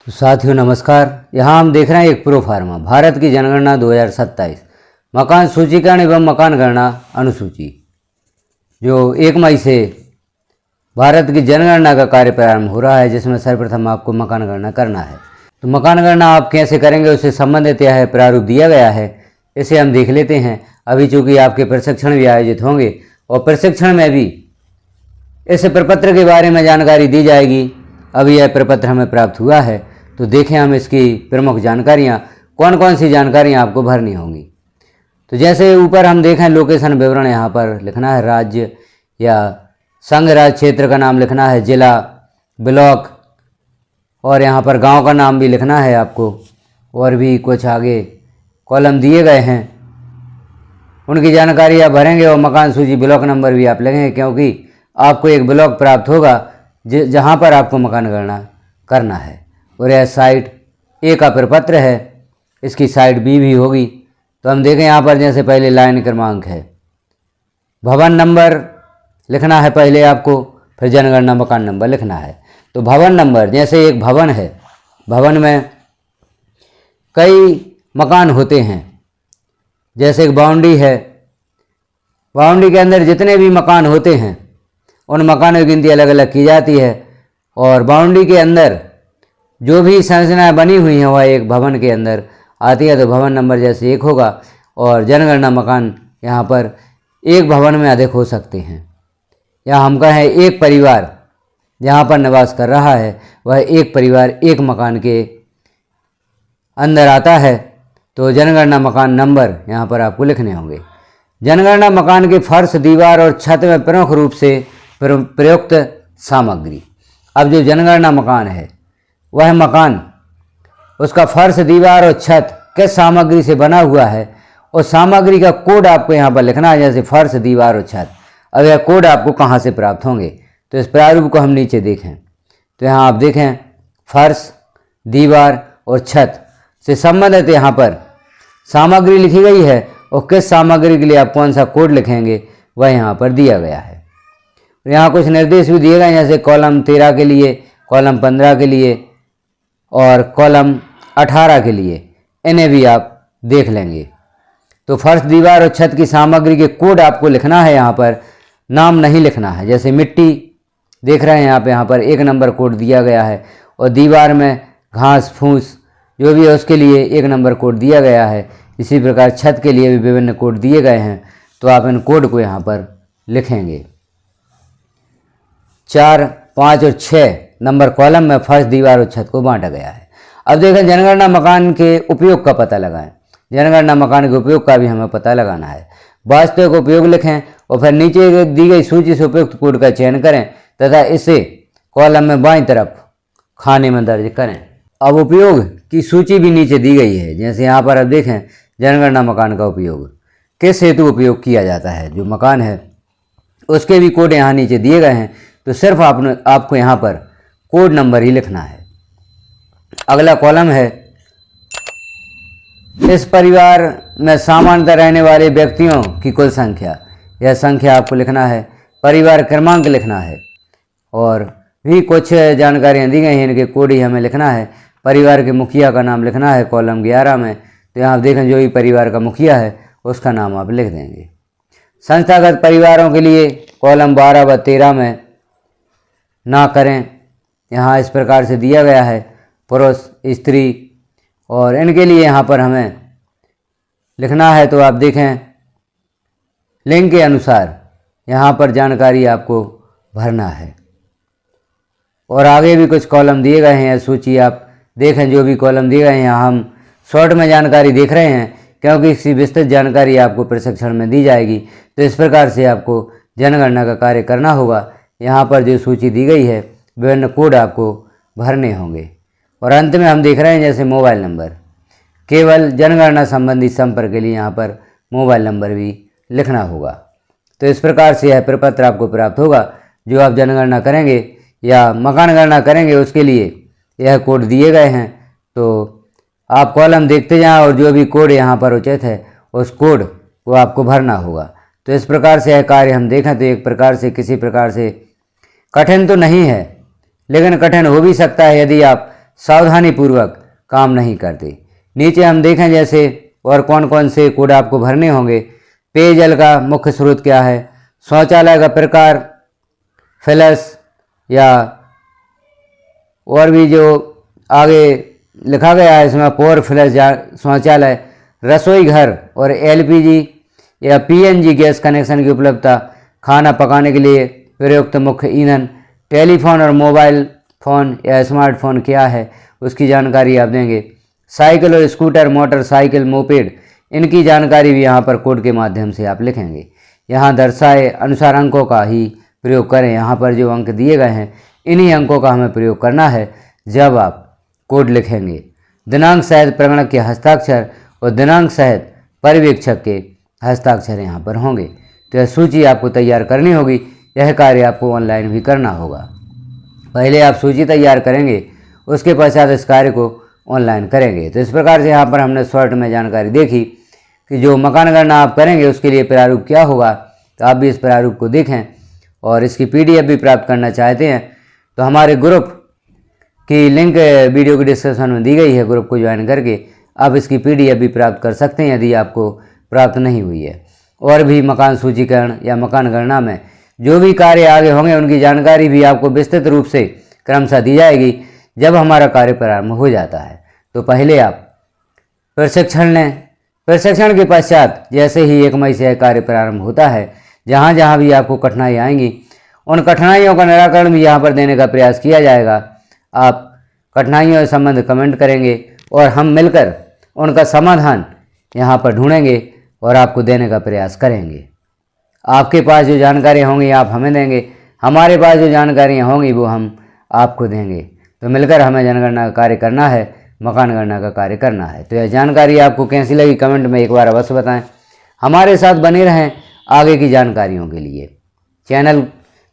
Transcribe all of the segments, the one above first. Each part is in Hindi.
तो साथियों नमस्कार। यहाँ हम देख रहे हैं एक प्रो फार्मा भारत की जनगणना 2027 मकान सूचीकरण एवं मकान गणना अनुसूची, जो 1 मई से भारत की जनगणना का कार्य प्रारंभ हो रहा है, जिसमें सर्वप्रथम आपको मकान गणना करना है। तो मकान गणना आप कैसे करेंगे उससे संबंधित यह प्रारूप दिया गया है, इसे हम देख लेते हैं। अभी चूँकि आपके प्रशिक्षण भी आयोजित होंगे और प्रशिक्षण में भी इस प्रपत्र के बारे में जानकारी दी जाएगी। अभी यह प्रपत्र हमें प्राप्त हुआ है, तो देखें हम इसकी प्रमुख जानकारियाँ कौन कौन सी जानकारियाँ आपको भरनी होंगी। तो जैसे ऊपर हम देखें लोकेशन विवरण, यहाँ पर लिखना है राज्य या संघ राज्य क्षेत्र का नाम लिखना है, जिला, ब्लॉक, और यहाँ पर गांव का नाम भी लिखना है आपको। और भी कुछ आगे कॉलम दिए गए हैं, उनकी जानकारी आप भरेंगे और मकान सूची ब्लॉक नंबर भी आप लिखेंगे, क्योंकि आपको एक ब्लॉक प्राप्त होगा जहाँ पर आपको मकान गणना करना है। और यह साइट ए का प्रपत्र है, इसकी साइट बी भी होगी। तो हम देखें यहाँ पर जैसे पहले लाइन क्रमांक है, भवन नंबर लिखना है पहले आपको, फिर जनगणना मकान नंबर लिखना है। तो भवन नंबर, जैसे एक भवन है, भवन में कई मकान होते हैं। जैसे एक बाउंड्री है, बाउंड्री के अंदर जितने भी मकान होते हैं उन मकानों की गिनती अलग अलग की जाती है। और बाउंड्री के अंदर जो भी संरचनाएं बनी हुई हैं वह एक भवन के अंदर आती है। तो भवन नंबर जैसे 1 होगा। और जनगणना मकान यहाँ पर एक भवन में अधिक हो सकते हैं, या हम कहें एक परिवार जहाँ पर निवास कर रहा है वह एक परिवार एक मकान के अंदर आता है। तो जनगणना मकान नंबर यहाँ पर आपको लिखने होंगे। जनगणना मकान के फर्श, दीवार और छत में प्रमुख रूप से प्रयुक्त सामग्री। अब जो जनगणना मकान है वह मकान, उसका फर्श, दीवार और छत किस सामग्री से बना हुआ है, और सामग्री का कोड आपको यहाँ पर लिखना है, जैसे फर्श, दीवार और छत। अब यह कोड आपको कहाँ से प्राप्त होंगे, तो इस प्रारूप को हम नीचे देखें। तो यहाँ आप देखें फर्श, दीवार और छत से संबंधित यहाँ पर सामग्री लिखी गई है, और किस सामग्री के लिए आप कौन सा कोड लिखेंगे वह यहाँ पर दिया गया है। यहाँ कुछ निर्देश भी दिए गए हैं, जैसे कॉलम 13 के लिए, कॉलम 15 के लिए और कॉलम 18 के लिए, इन्हें भी आप देख लेंगे। तो फर्श, दीवार और छत की सामग्री के कोड आपको लिखना है, यहाँ पर नाम नहीं लिखना है। जैसे मिट्टी देख रहे हैं यहाँ पर 1 नंबर कोड दिया गया है, और दीवार में घास फूस जो भी है उसके लिए 1 नंबर कोड दिया गया है। इसी प्रकार छत के लिए भी विभिन्न कोड दिए गए हैं, तो आप इन कोड को यहाँ पर लिखेंगे। 4, 5 और 6 नंबर कॉलम में फर्श, दीवार और छत को बांटा गया है। अब देखें जनगणना मकान के उपयोग का पता लगाएं। जनगणना मकान के उपयोग का भी हमें पता लगाना है। वास्तविक उपयोग लिखें और फिर नीचे दी गई सूची से उपयुक्त कोड का चयन करें तथा इसे कॉलम में बाईं तरफ खाने में दर्ज करें। अब उपयोग की सूची भी नीचे दी गई है। जैसे यहाँ पर आप देखें जनगणना मकान का उपयोग किस हेतु उपयोग किया जाता है, जो मकान है उसके भी कोड यहाँ नीचे दिए गए हैं। तो सिर्फ आपको यहाँ पर कोड नंबर ही लिखना है। अगला कॉलम है, इस परिवार में सामान्यतः रहने वाले व्यक्तियों की कुल संख्या। यह संख्या आपको लिखना है, परिवार क्रमांक लिखना है, और भी कुछ जानकारियाँ दी गई हैं, इनके कोड ही हमें लिखना है। परिवार के मुखिया का नाम लिखना है कॉलम 11 में। तो यहाँ आप देखें जो भी परिवार का मुखिया है उसका नाम आप लिख देंगे। संस्थागत परिवारों के लिए कॉलम 12 व 13 में ना करें, यहाँ इस प्रकार से दिया गया है, पुरुष, स्त्री, और इनके लिए यहाँ पर हमें लिखना है। तो आप देखें लिंग के अनुसार यहाँ पर जानकारी आपको भरना है। और आगे भी कुछ कॉलम दिए गए हैं, सूची आप देखें जो भी कॉलम दिए गए हैं। यहाँ हम शॉर्ट में जानकारी देख रहे हैं, क्योंकि इसकी विस्तृत जानकारी आपको प्रशिक्षण में दी जाएगी। तो इस प्रकार से आपको जनगणना का कार्य करना होगा। यहाँ पर जो सूची दी गई है विभिन्न कोड आपको भरने होंगे। और अंत में हम देख रहे हैं जैसे मोबाइल नंबर, केवल जनगणना संबंधी संपर्क के लिए यहाँ पर मोबाइल नंबर भी लिखना होगा। तो इस प्रकार से यह प्रपत्र आपको प्राप्त होगा। जो आप जनगणना करेंगे या मकान गणना करेंगे उसके लिए यह कोड दिए गए हैं। तो आप कॉलम देखते जाएं और जो भी कोड यहाँ पर उचित है उस कोड को आपको भरना होगा। तो इस प्रकार से यह कार्य हम देखें तो एक प्रकार से किसी प्रकार से कठिन तो नहीं है, लेकिन कठिन हो भी सकता है यदि आप सावधानीपूर्वक काम नहीं करते। नीचे हम देखें जैसे और कौन कौन से कोड आपको भरने होंगे। पेयजल का मुख्य स्रोत क्या है, शौचालय का प्रकार, फ्लश या और भी जो आगे लिखा गया है इसमें पोर फ्लश शौचालय, रसोई घर और एलपीजी या पीएनजी गैस कनेक्शन की उपलब्धता, खाना पकाने के लिए प्रयुक्त मुख्य ईंधन, टेलीफोन और मोबाइल फ़ोन या स्मार्टफोन क्या है उसकी जानकारी आप देंगे। साइकिल और स्कूटर, मोटरसाइकिल, मोपेड, इनकी जानकारी भी यहाँ पर कोड के माध्यम से आप लिखेंगे। यहाँ दर्शाए अनुसार अंकों का ही प्रयोग करें। यहाँ पर जो अंक दिए गए हैं इन्हीं अंकों का हमें प्रयोग करना है जब आप कोड लिखेंगे। दिनांक सहित प्रगणक के हस्ताक्षर और दिनांक सहित पर्यवेक्षक के हस्ताक्षर यहाँ पर होंगे। तो यह सूची आपको तैयार करनी होगी। यह कार्य आपको ऑनलाइन भी करना होगा। पहले आप सूची तैयार करेंगे, उसके पश्चात इस कार्य को ऑनलाइन करेंगे। तो इस प्रकार से यहाँ पर हमने शॉर्ट में जानकारी देखी कि जो मकान गणना आप करेंगे उसके लिए प्रारूप क्या होगा। तो आप भी इस प्रारूप को देखें और इसकी पीडीएफ भी प्राप्त करना चाहते हैं तो हमारे ग्रुप की लिंक वीडियो की डिस्क्रिप्शन में दी गई है। ग्रुप को ज्वाइन करके आप इसकी पीडीएफ भी प्राप्त कर सकते हैं यदि आपको प्राप्त नहीं हुई है। और भी मकान सूचीकरण या मकान गणना में जो भी कार्य आगे होंगे उनकी जानकारी भी आपको विस्तृत रूप से क्रमशः दी जाएगी जब हमारा कार्य प्रारंभ हो जाता है। तो पहले आप प्रशिक्षण लें। प्रशिक्षण के पश्चात जैसे ही 1 मई से यह कार्य प्रारंभ होता है, जहाँ जहाँ भी आपको कठिनाई आएंगी उन कठिनाइयों का निराकरण भी यहाँ पर देने का प्रयास किया जाएगा। आप कठिनाइयों से संबंध कमेंट करेंगे और हम मिलकर उनका समाधान यहाँ पर ढूंढेंगे और आपको देने का प्रयास करेंगे। आपके पास जो जानकारियाँ होंगी आप हमें देंगे, हमारे पास जो जानकारियाँ होंगी वो हम आपको देंगे। तो मिलकर हमें जनगणना का कार्य करना है, मकान गणना का कार्य करना है। तो यह जानकारी आपको कैसी लगी कमेंट में एक बार अवश्य बताएं। हमारे साथ बने रहें आगे की जानकारियों के लिए। चैनल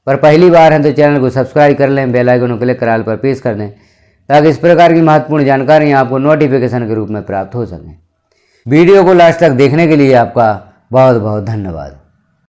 पर पहली बार हैं तो चैनल को सब्सक्राइब कर लें, बेल आइकन को क्लिक कर ऑल पर प्रेस कर दें ताकि इस प्रकार की महत्वपूर्ण जानकारियाँ आपको नोटिफिकेशन के रूप में प्राप्त हो सकें। वीडियो को लास्ट तक देखने के लिए आपका बहुत बहुत धन्यवाद।